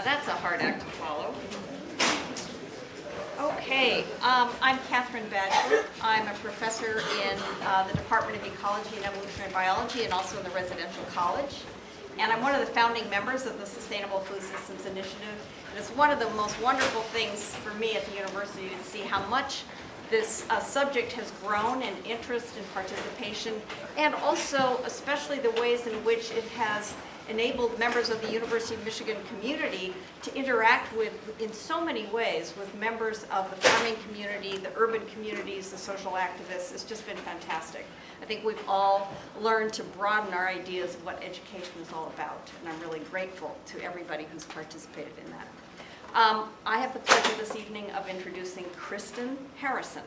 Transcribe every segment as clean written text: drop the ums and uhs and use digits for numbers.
that's a hard act to follow. Okay, I'm Catherine Badgley. I'm a professor in the Department of Ecology and Evolutionary Biology and also in the residential college. And I'm one of the founding members of the Sustainable Food Systems Initiative. And it's one of the most wonderful things for me at the university to see how much this subject has grown in interest and participation, and also especially the ways in which it has enabled members of the University of Michigan community to interact with, in so many ways, with members of the farming community, the urban communities, the social activists. It's just been fantastic. I think we've all learned to broaden our ideas of what education is all about, and I'm really grateful to everybody who's participated in that. I have the pleasure this evening of introducing Kris Harrison,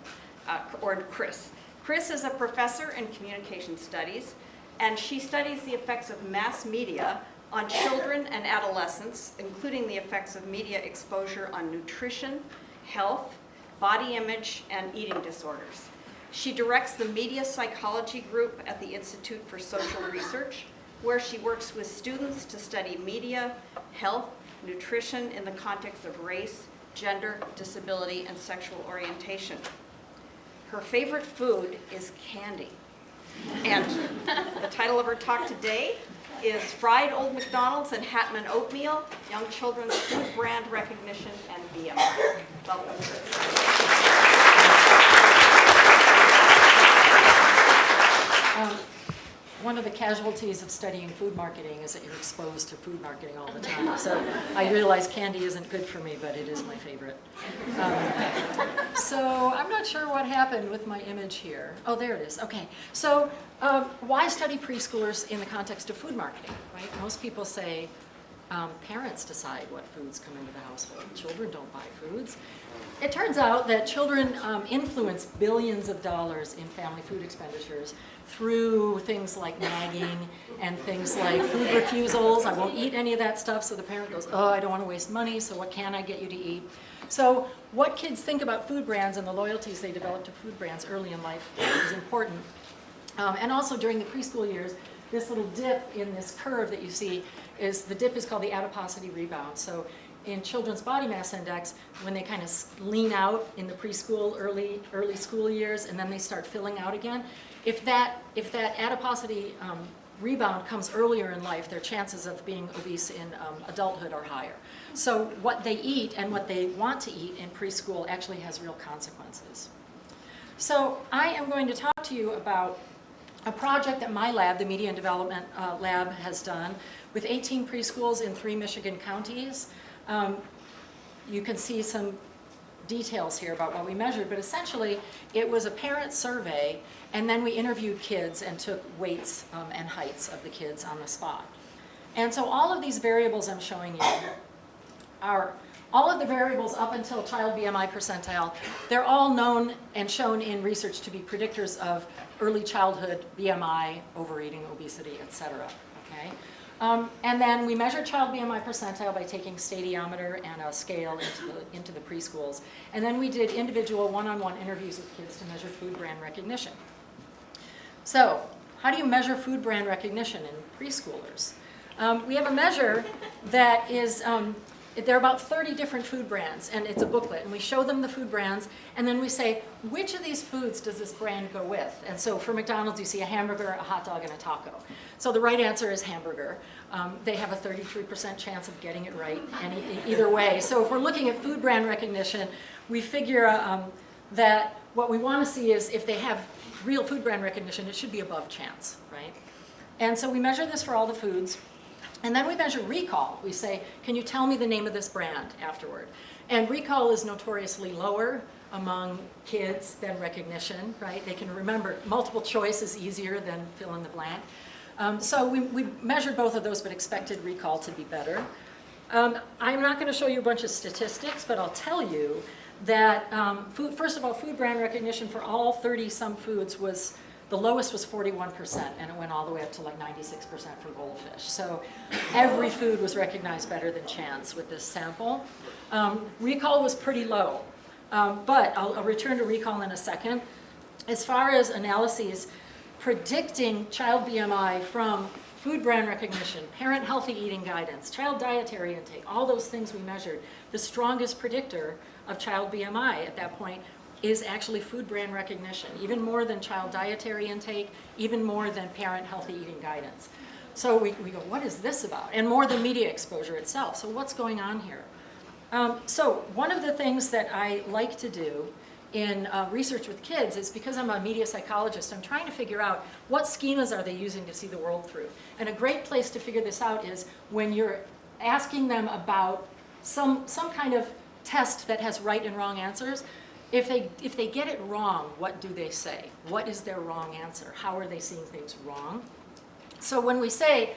or Kris. Kris is a professor in communication studies, and she studies the effects of mass media on children and adolescents, including the effects of media exposure on nutrition, health, body image, and eating disorders. She directs the Media Psychology Group at the Institute for Social Research, where she works with students to study media, health, nutrition in the context of race, gender, disability, and sexual orientation. Her favorite food is candy. And the title of her talk today is Fried Old McDonald's and Hatman Oatmeal, Young Children's Food Brand Recognition and BMI. Welcome, Kris. One of the casualties of studying food marketing is that you're exposed to food marketing all the time. So I realize candy isn't good for me, but it is my favorite. So I'm not sure what happened with my image here. Oh, there it is. Okay. So why study preschoolers in the context of food marketing, right? Most people say parents decide what foods come into the household. Children don't buy foods. It turns out that children influence billions of dollars in family food expenditures through things like nagging and things like food refusals. I won't eat any of that stuff, so the parent goes, oh, I don't want to waste money, so what can I get you to eat? So what kids think about food brands and the loyalties they develop to food brands early in life is important. And also during the preschool years, this little dip in this curve that you see, the dip is called the adiposity rebound. So in children's body mass index, when they kind of lean out in the preschool, early school years, and then they start filling out again, if that adiposity rebound comes earlier in life, their chances of being obese in adulthood are higher. So what they eat and what they want to eat in preschool actually has real consequences. So I am going to talk to you about a project that my lab, the Media and Development Lab, has done with 18 preschools in 3 Michigan counties. You can see some details here about what we measured, but essentially it was a parent survey, and then we interviewed kids and took weights and heights of the kids on the spot. And so all of these variables I'm showing you are all of the variables up until child BMI percentile. They're all known and shown in research to be predictors of early childhood BMI, overeating, obesity, etc. Okay? And then we measured child BMI percentile by taking stadiometer and a scale into the preschools. And then we did individual one-on-one interviews with kids to measure food brand recognition. So how do you measure food brand recognition in preschoolers? We have a measure that is, there are about 30 different food brands, and it's a booklet, and we show them the food brands, and then we say, which of these foods does this brand go with? And so for McDonald's, you see a hamburger, a hot dog, and a taco. So the right answer is hamburger. They have a 33% chance of getting it right either way. So if we're looking at food brand recognition, we figure that what we want to see is if they have real food brand recognition, it should be above chance, right? And so we measure this for all the foods. And then we measure recall. We say, can you tell me the name of this brand afterward? And recall is notoriously lower among kids than recognition, right? They can remember. Multiple choice is easier than fill in the blank. So we measured both of those, but expected recall to be better. I'm not going to show you a bunch of statistics, but I'll tell you that, first of all, food brand recognition for all 30-some foods was, the lowest was 41%, and it went all the way up to like 96% for goldfish. So every food was recognized better than chance with this sample. Recall was pretty low, but I'll return to recall in a second. As far as analyses predicting child BMI from food brand recognition, parent healthy eating guidance, child dietary intake, all those things we measured, the strongest predictor of child BMI at that point is actually food brand recognition, even more than child dietary intake, even more than parent healthy eating guidance. So we go, what is this about? And more than media exposure itself. So what's going on here? So one of the things that I like to do in research with kids is, because I'm a media psychologist, I'm trying to figure out what schemas are they using to see the world through. And a great place to figure this out is when you're asking them about some kind of test that has right and wrong answers. If they get it wrong, what do they say? What is their wrong answer? How are they seeing things wrong? So when we say,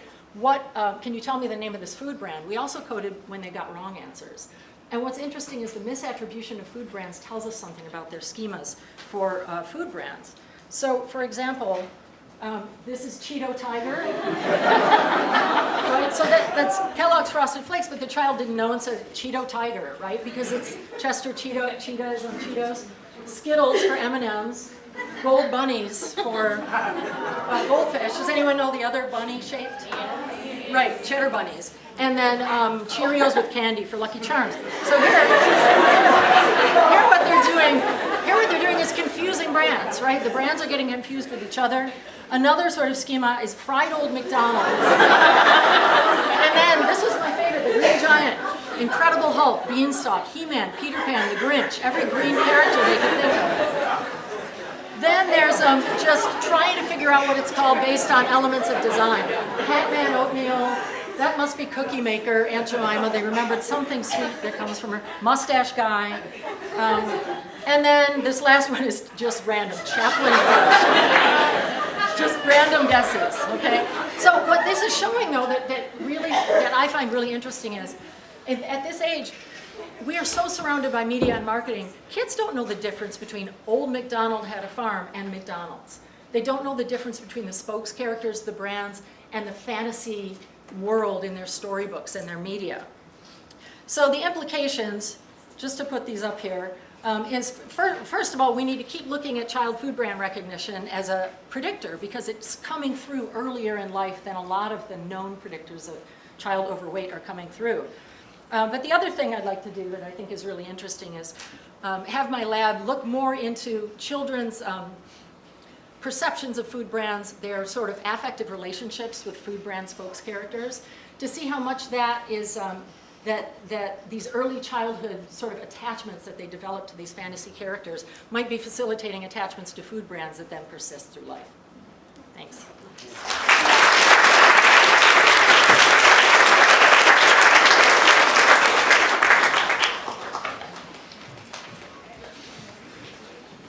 can you tell me the name of this food brand? We also coded when they got wrong answers. And what's interesting is the misattribution of food brands tells us something about their schemas for food brands. So for example, this is Cheeto Tiger. Right? So that's Kellogg's Frosted Flakes, but the child didn't know and said Cheeto Tiger, right? Because it's Chester Cheetahs on Cheetos, Skittles for M&Ms, Gold Bunnies for Goldfish. Does anyone know the other bunny shaped? Right, Cheddar Bunnies. And then Cheerios with candy for Lucky Charms. So here what they're doing is confusing brands, right? The brands are getting confused with each other. Another sort of schema is fried old McDonald's. And then, this was my favorite, the Green Giant, Incredible Hulk, Beanstalk, He-Man, Peter Pan, the Grinch, every green character they could think of. Then there's just trying to figure out what it's called based on elements of design. Hatman Oatmeal, that must be Cookie Maker, Aunt Jemima, they remembered something sweet that comes from her. Mustache Guy. And then this last one is just random, Chaplain Fish. Just random guesses, okay? So what this is showing, though, that I find really interesting is, at this age, we are so surrounded by media and marketing, kids don't know the difference between Old MacDonald Had a Farm and McDonald's. They don't know the difference between the spokes characters, the brands, and the fantasy world in their storybooks and their media. So the implications, just to put these up here, is first of all, we need to keep looking at child food brand recognition as a predictor, because it's coming through earlier in life than a lot of the known predictors of child overweight are coming through. But the other thing I'd like to do that I think is really interesting is have my lab look more into children's perceptions of food brands, their sort of affective relationships with food brand spokes characters, to see how much that is that these early childhood sort of attachments that they develop to these fantasy characters might be facilitating attachments to food brands that then persist through life.